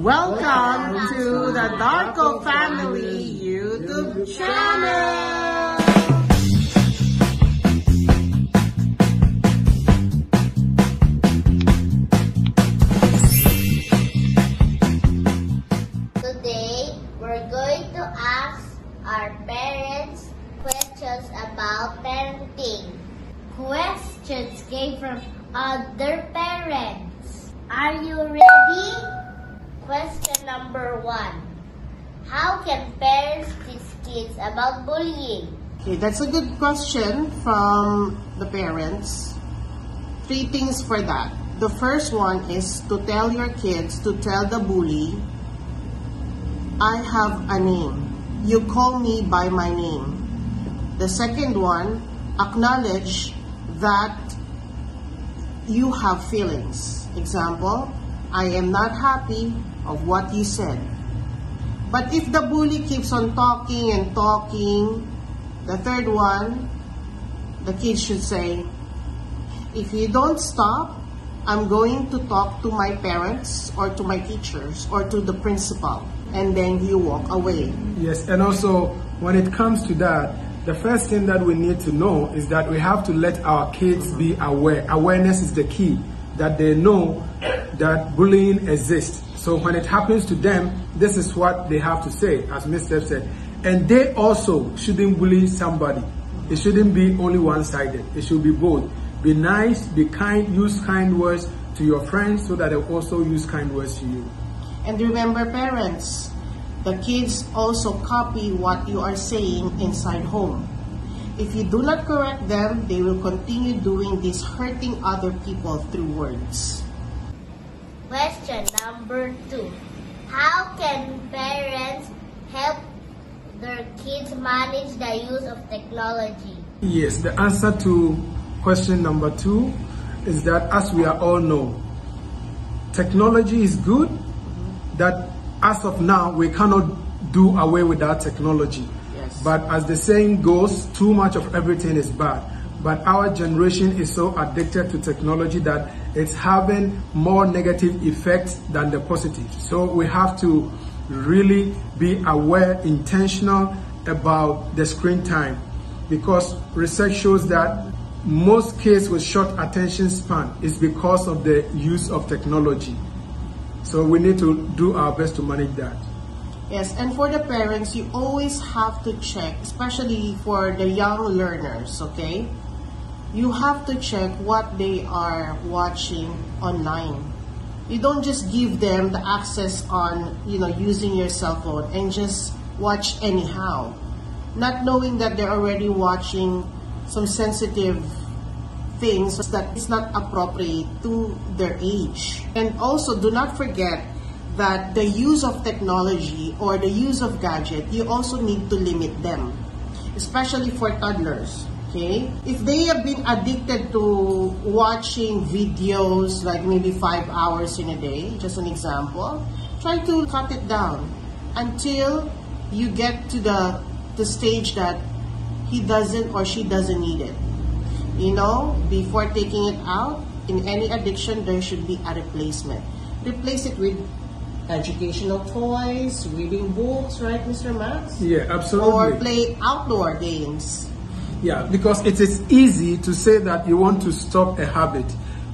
Welcome to the Darko Family YouTube channel! Today, we're going to ask our parents questions about parenting. Questions came from other parents. Are you ready? Question number 1. How can parents teach kids about bullying? Okay, that's a good question from the parents. 3 things for that. The first one is to tell your kids to tell the bully, I have a name. You call me by my name. The second one, acknowledge that you have feelings. Example, I am not happy of what you said. But if the bully keeps on talking and talking, the third one, the kids should say, if you don't stop, I'm going to talk to my parents or to my teachers or to the principal. And then you walk away. Yes, and also when it comes to that, the first thing that we need to know is that we have to let our kids be aware. Awareness is the key, that they know that bullying exists. So when it happens to them, this is what they have to say, as Ms. Steph said. And they also shouldn't bully somebody. It shouldn't be only one-sided. It should be both. Be nice, be kind, use kind words to your friends so that they also use kind words to you. And remember, parents, the kids also copy what you are saying inside home. If you do not correct them, they will continue doing this, hurting other people through words. Question number 2. How can parents help their kids manage the use of technology? Yes, the answer to question number 2 is that, as we all know, technology is good, that as of now, we cannot do away with that technology. Yes. But as the saying goes, too much of everything is bad. But our generation is so addicted to technology that it's having more negative effects than the positive. So we have to really be aware, intentional about the screen time, because research shows that most kids with short attention span is because of the use of technology. So we need to do our best to manage that. Yes, and for the parents, you always have to check, especially for the young learners, okay? You have to check what they are watching online. You don't just give them the access on, using your cell phone and just watch anyhow, not knowing that they're already watching some sensitive things that is not appropriate to their age. And also, do not forget that the use of technology or the use of gadget, you also need to limit them, especially for toddlers. Okay? If they have been addicted to watching videos like maybe 5 hours in a day, just an example, try to cut it down until you get to the stage that he doesn't or she doesn't need it. Before taking it out, in any addiction, there should be a replacement. Replace it with educational toys, reading books, right, Mr. Max? Yeah, absolutely. Or play outdoor games. Yeah, because it is easy to say that you want to stop a habit,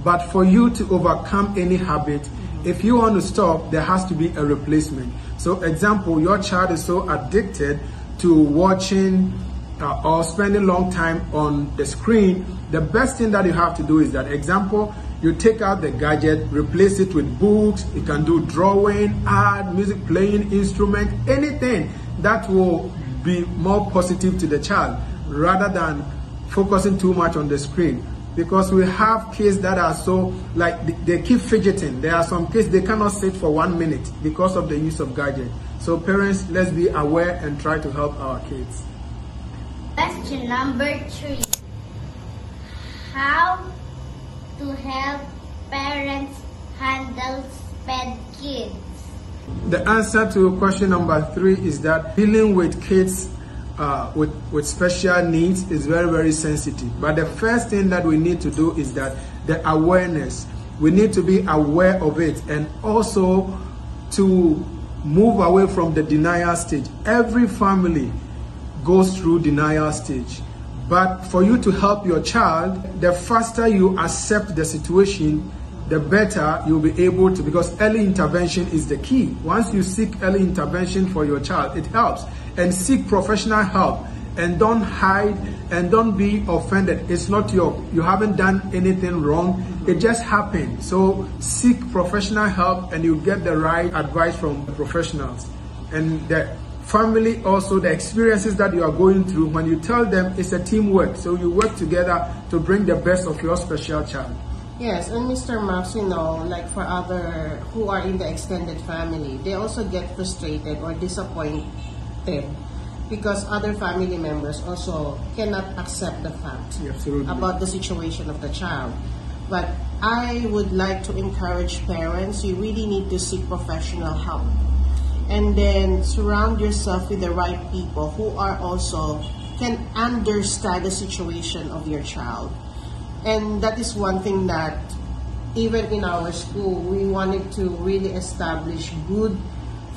but for you to overcome any habit, if you want to stop, there has to be a replacement. So, example, your child is so addicted to watching or spending long time on the screen, the best thing that you have to do is that, example, you take out the gadget, replace it with books. You can do drawing, art, music playing, instrument, anything that will be more positive to the child rather than focusing too much on the screen. Because we have kids that are so, they keep fidgeting. There are some kids, they cannot sit for 1 minute because of the use of gadget. So parents, let's be aware and try to help our kids. Question number 3. How to help parents handle SPED kids? The answer to question number 3 is that dealing with kids with special needs is very, very sensitive. But the first thing that we need to do is that the awareness. We need to be aware of it and also to move away from the denial stage. Every family goes through denial stage. But for you to help your child, the faster you accept the situation, the better you'll be able to, because early intervention is the key. Once you seek early intervention for your child, it helps. And seek professional help. And don't hide and don't be offended. It's not you haven't done anything wrong. It just happened. So seek professional help and you get the right advice from professionals. And the family also, the experiences that you are going through, when you tell them, it's a teamwork. So you work together to bring the best of your special child. Yes, and Mr. Max, like for other who are in the extended family, they also get frustrated or disappointed because other family members also cannot accept the fact about the situation of the child. But I would like to encourage parents, you really need to seek professional help. And then surround yourself with the right people who are also can understand the situation of your child. And that is one thing that even in our school, we wanted to really establish good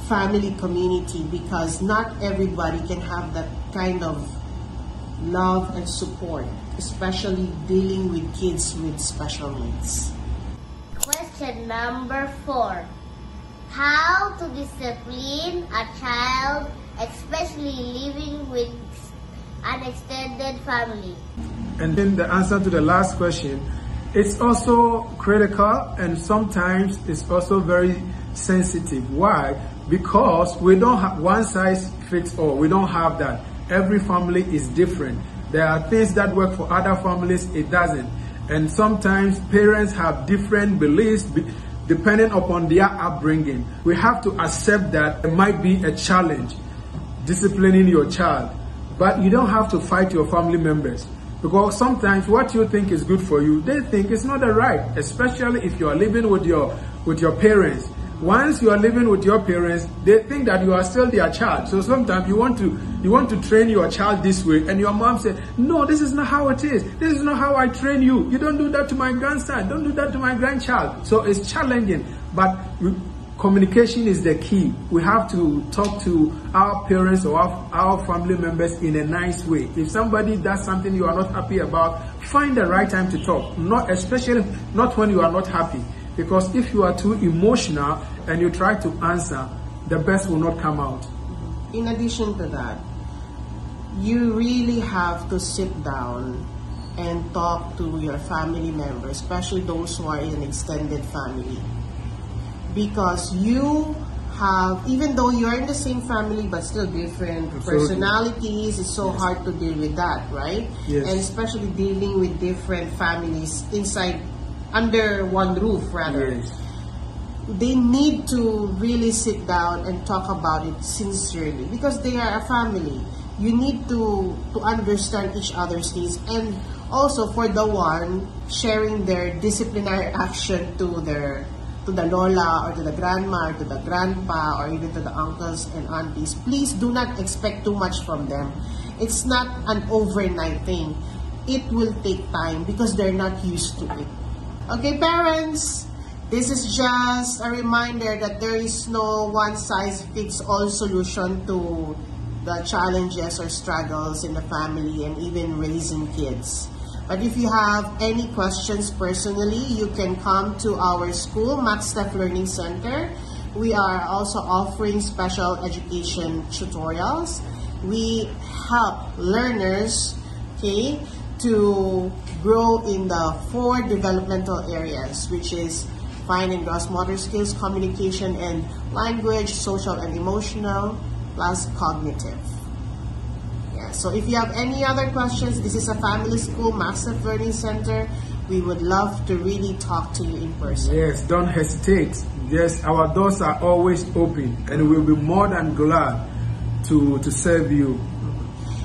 family community, because not everybody can have that kind of love and support, especially dealing with kids with special needs. Question number 4. How to discipline a child, especially living with an extended family? And then the answer to the last question, it's also critical and sometimes it's also very sensitive. Why? Because we don't have one size fits all. We don't have that. Every family is different. There are things that work for other families, it doesn't. And sometimes parents have different beliefs depending upon their upbringing. We have to accept that it might be a challenge disciplining your child, but you don't have to fight your family members. Because sometimes what you think is good for you, they think it's not the right, especially if you are living with your parents. Once you are living with your parents, they think that you are still their child. So sometimes you want to train your child this way, and your mom says, no, this is not how it is. This is not how I train you. You don't do that to my grandson. Don't do that to my grandchild. So it's challenging, but communication is the key. We have to talk to our parents or our family members in a nice way. If somebody does something you are not happy about, find the right time to talk. Especially not when you are not happy. Because if you are too emotional and you try to answer, the best will not come out. In addition to that, you really have to sit down and talk to your family members, especially those who are in an extended family. Because you have, even though you're in the same family but still different personalities, it's so hard to deal with that, right? Yes. And especially dealing with different families under one roof, rather. Yes. They need to really sit down and talk about it sincerely, because they are a family. You need to understand each other's needs, and also for the one sharing their disciplinary action to the lola or to the grandma or to the grandpa or even to the uncles and aunties. Please do not expect too much from them. It's not an overnight thing. It will take time because they're not used to it. Okay, parents, this is just a reminder that there is no one-size-fits-all solution to the challenges or struggles in the family and even raising kids. But if you have any questions personally, you can come to our school, Max Steph Learning Center. We are also offering special education tutorials. We help learners, to grow in the 4 developmental areas, which is fine and gross motor skills, communication and language, social and emotional, plus cognitive. So if you have any other questions, this is a family school, Max Steph Learning Center. We would love to really talk to you in person. Yes, don't hesitate. Yes, our doors are always open, and we'll be more than glad to serve you.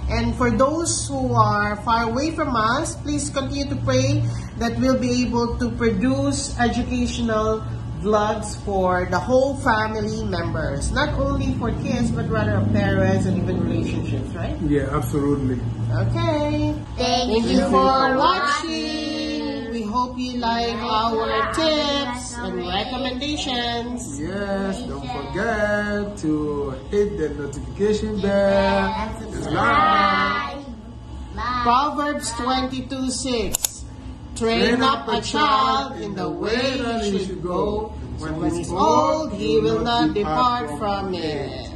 And for those who are far away from us, please continue to pray that we'll be able to produce educational vlogs for the whole family members, not only for kids, but rather parents and even relationships, right? Yeah, absolutely. Okay. Thank you for watching. We hope hope you like our tips and recommendations. Yes, don't forget to hit the notification bell and like. Proverbs 22:6. Train up a child in the way he should go. When he's old, he will not depart from it.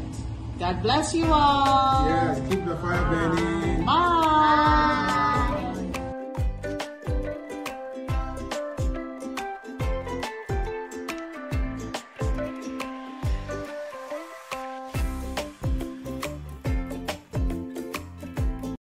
God bless you all. Yes, keep the fire burning. Bye.